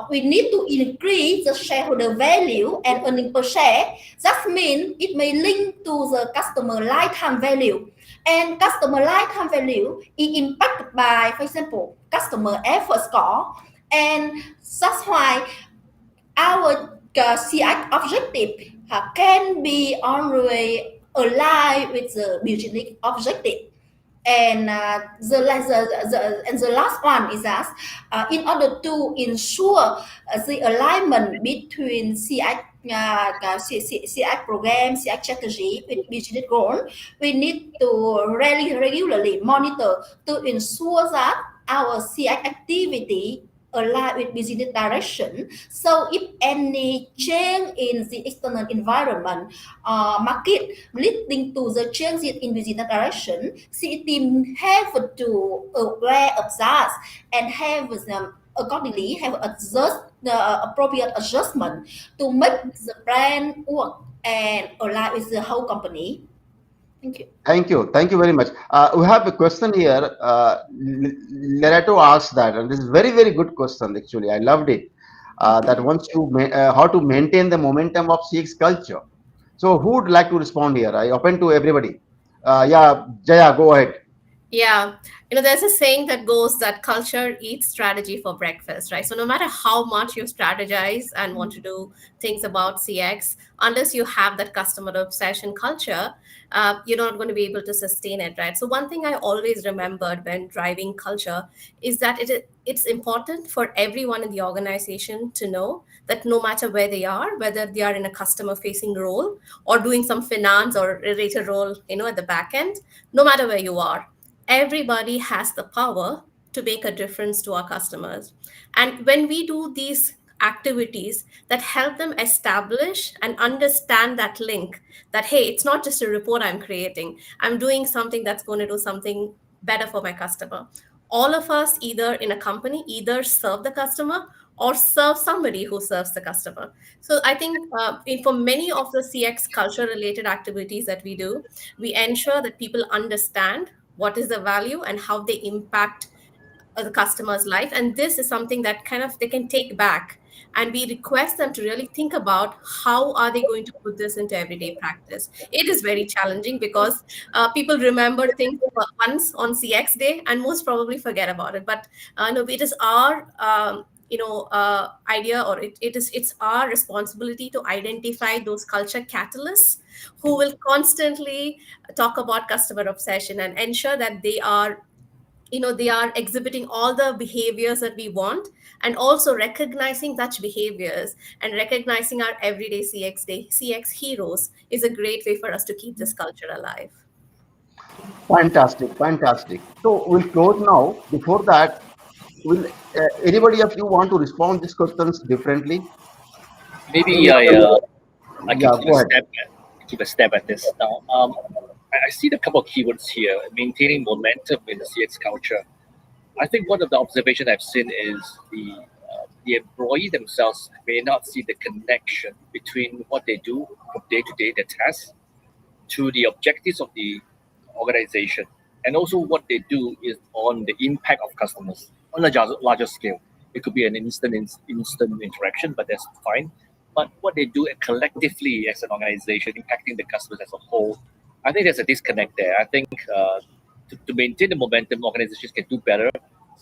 we need to increase the shareholder value and earning per share. That means it may link to the customer lifetime value. And customer lifetime value is impacted by, for example, customer effort score. And that's why our CX objective can be always aligned with the business objective. And the last one is that in order to ensure the alignment between CX program, CX strategy with business goal, we need to regularly monitor to ensure that our CX activity align with business direction. So if any change in the external environment, market leading to the changes in business direction, CE team have to aware of that and have them accordingly have adjust the appropriate adjustment to make the brand work and align with the whole company. Thank you. Thank you very much. We have a question here. Lerato asked that, and this is very good question. Actually, I loved it. That once you how to maintain the momentum of CX culture. So, who would like to respond here? I open to everybody. Yeah, Jaya, go ahead. Yeah, there's a saying that goes that culture eats strategy for breakfast, right? So no matter how much you strategize and want to do things about CX, unless you have that customer obsession culture, you're not going to be able to sustain it, right? So one thing I always remembered when driving culture is that it's important for everyone in the organization to know that no matter where they are, whether they are in a customer facing role or doing some finance or related role, at the back end, no matter where you are, everybody has the power to make a difference to our customers. And when we do these activities that help them establish and understand that link, that, hey, it's not just a report I'm creating, I'm doing something that's going to do something better for my customer. All of us, either in a company, either serve the customer or serve somebody who serves the customer. So I think for many of the CX culture related activities that we do, we ensure that people understand what is the value and how they impact the customer's life. And this is something that kind of they can take back. And we request them to really think about how are they going to put this into everyday practice. It is very challenging because people remember things once on CX day and most probably forget about it. But no, it is our idea, or it's our responsibility to identify those culture catalysts who will constantly talk about customer obsession and ensure that they are exhibiting all the behaviors that we want, and also recognizing such behaviors and recognizing our everyday CX heroes is a great way for us to keep this culture alive. Fantastic. So we'll close now. Before that, Will anybody of you want to respond these questions differently? Maybe Maybe I can yeah, go ahead. keep a step at this now. I see a couple of keywords here: maintaining momentum in the CX culture. I think one of the observations I've seen is the employee themselves may not see the connection between what they do from day to day, the tasks, to the objectives of the organization, and also what they do is on the impact of customers on a larger scale. It could be an instant interaction, but that's fine. But what they do collectively as an organization, impacting the customers as a whole, I think there's a disconnect there. I think to maintain the momentum, organizations can do better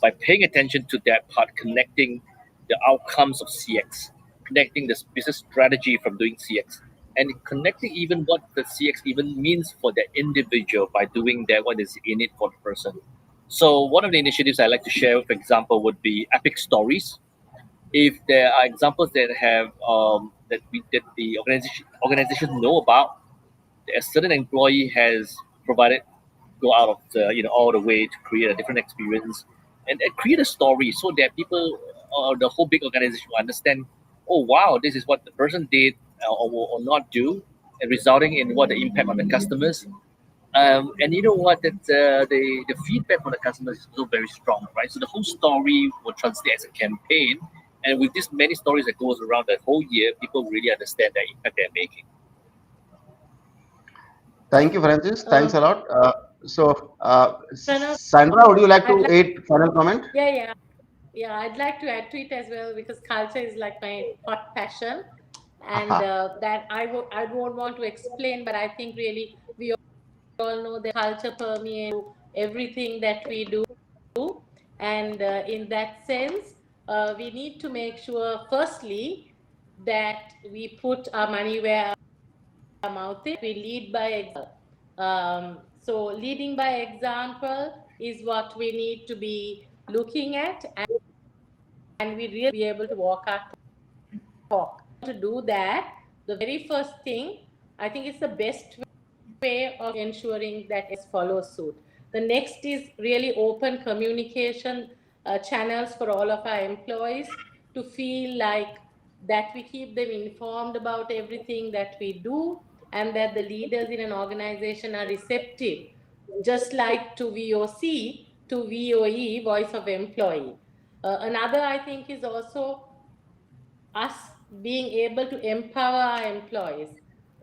by paying attention to that part, connecting the outcomes of CX, connecting the business strategy from doing CX, and connecting even what the CX even means for the individual by doing that, what is in it for the person. So one of the initiatives I like to share, for example, would be epic stories. If there are examples that have that the organization know about, a certain employee has provided go out of all the way to create a different experience and create a story so that people or the whole big organization will understand, oh wow, this is what the person did or not do, and resulting in what the impact on the customers. And you know what, that the feedback from the customers is also very strong, right? So the whole story will translate as a campaign, and with this many stories that goes around the whole year, people really understand the impact they're making. Thank you, Francis. Thanks a lot. Pranav, Sandra, would you like I'd to like, add final comment? yeah, I'd like to add to it as well because culture is like my hot passion, and that I won't want to explain, but I think really we all know that culture permeates everything that we do, and in that sense, we need to make sure, firstly, that we put our money where our mouth is. We lead by example. So leading by example is what we need to be looking at, and we really be able to walk our talk. To do that, the very first thing, I think it's the best way of ensuring that it follows suit. The next is really open communication channels for all of our employees to feel like that we keep them informed about everything that we do, and that the leaders in an organization are receptive, just like to VOC, to VOE, voice of employee. Another, I think, is also us being able to empower our employees.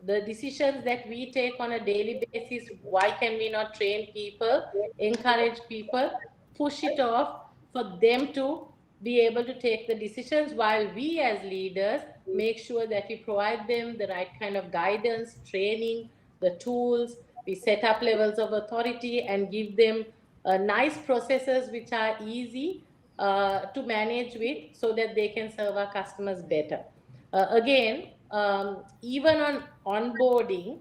The decisions that we take on a daily basis, why can we not train people, encourage people, push it off for them to be able to take the decisions, while we as leaders make sure that we provide them the right kind of guidance, training, the tools, we set up levels of authority and give them nice processes which are easy to manage with so that they can serve our customers better. Again, even on onboarding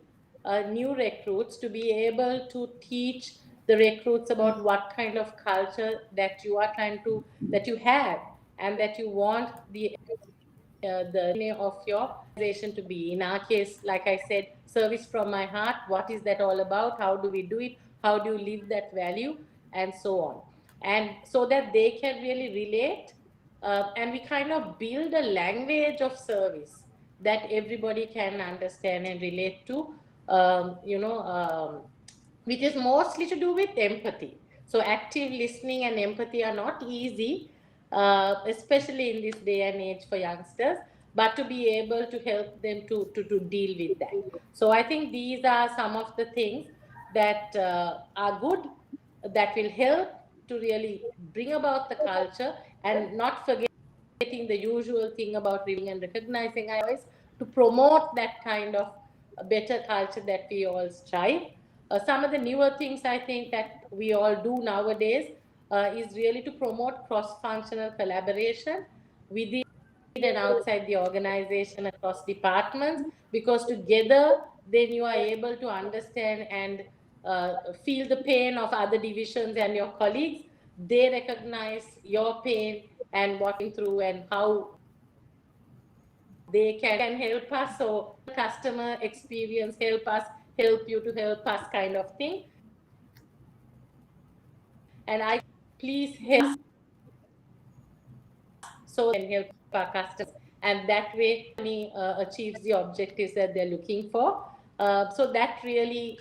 new recruits, to be able to teach the recruits about what kind of culture that you are that you have and that you want the name of your organization to be. In our case, like I said, service from my heart. What is that all about? How do we do it? How do you live that value? And so on. And so that they can really relate, and we kind of build a language of service that everybody can understand and relate to, which is mostly to do with empathy. So active listening and empathy are not easy, especially in this day and age for youngsters, but to be able to help them to deal with that. So I think these are some of the things that are good, that will help to really bring about the culture, and not forgetting the usual thing about reviewing and recognizing our voice to promote that kind of a better culture that we all strive. Some of the newer things I think that we all do nowadays is really to promote cross-functional collaboration within and outside the organization across departments, because together then you are able to understand and feel the pain of other divisions and your colleagues. They recognize your pain and what you're through and how they can help us. So customer experience, help us, help you to help us kind of thing. And I please help so they can help our customers, and that way achieves the objectives that they're looking for. So that really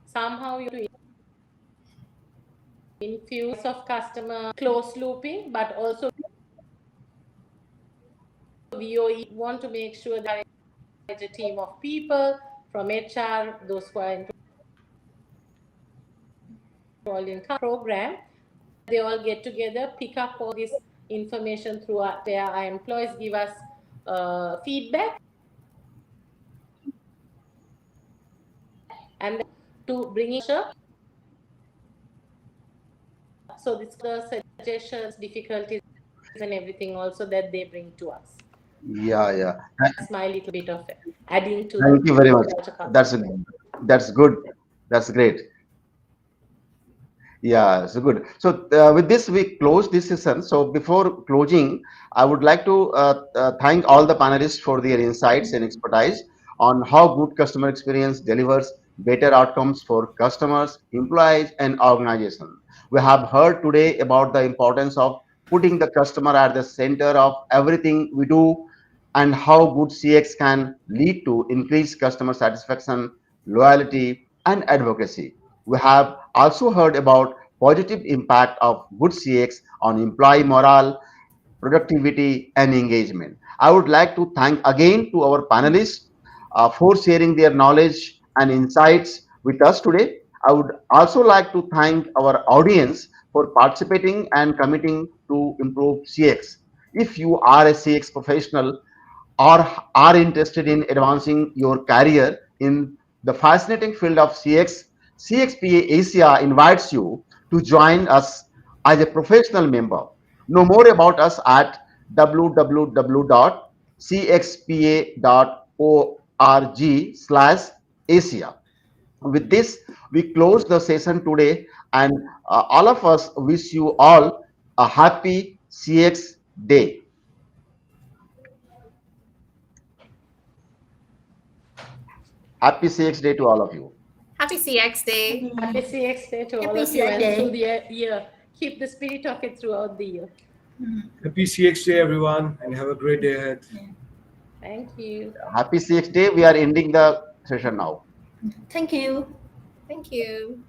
somehow you infuse of customer close looping, but also VOE want to make sure that a team of people from HR, those who are involved in program, they all get together, pick up all this information through our employees, give us feedback, and to bring in so this the suggestions, difficulties, and everything also that they bring to us. Yeah. Smile little bit of it, adding to. Thank you very much. That's good. That's great. Yeah, so good. So with this, we close this session. So before closing, I would like to thank all the panelists for their insights and expertise on how good customer experience delivers better outcomes for customers, employees, and organizations. We have heard today about the importance of putting the customer at the center of everything we do and how good CX can lead to increased customer satisfaction, loyalty, and advocacy. We have also heard about positive impact of good CX on employee morale, productivity, and engagement. I would like to thank again to our panelists for sharing their knowledge and insights with us today. I would also like to thank our audience for participating and committing to improve CX. If you are a CX professional or are interested in advancing your career in the fascinating field of CX, CXPA Asia invites you to join us as a professional member. Know more about us at www.cxpa.org/Asia. With this, we close the session today, and all of us wish you all a happy CX day. Happy CX day to all of you. Happy CX Day. Happy CX Day to all Happy of you, CX and Day. through the year. Keep the spirit of it throughout the year. Happy CX Day, everyone, and have a great day ahead. Thank you. Happy CX day. We are ending the session now. Thank you. Thank you.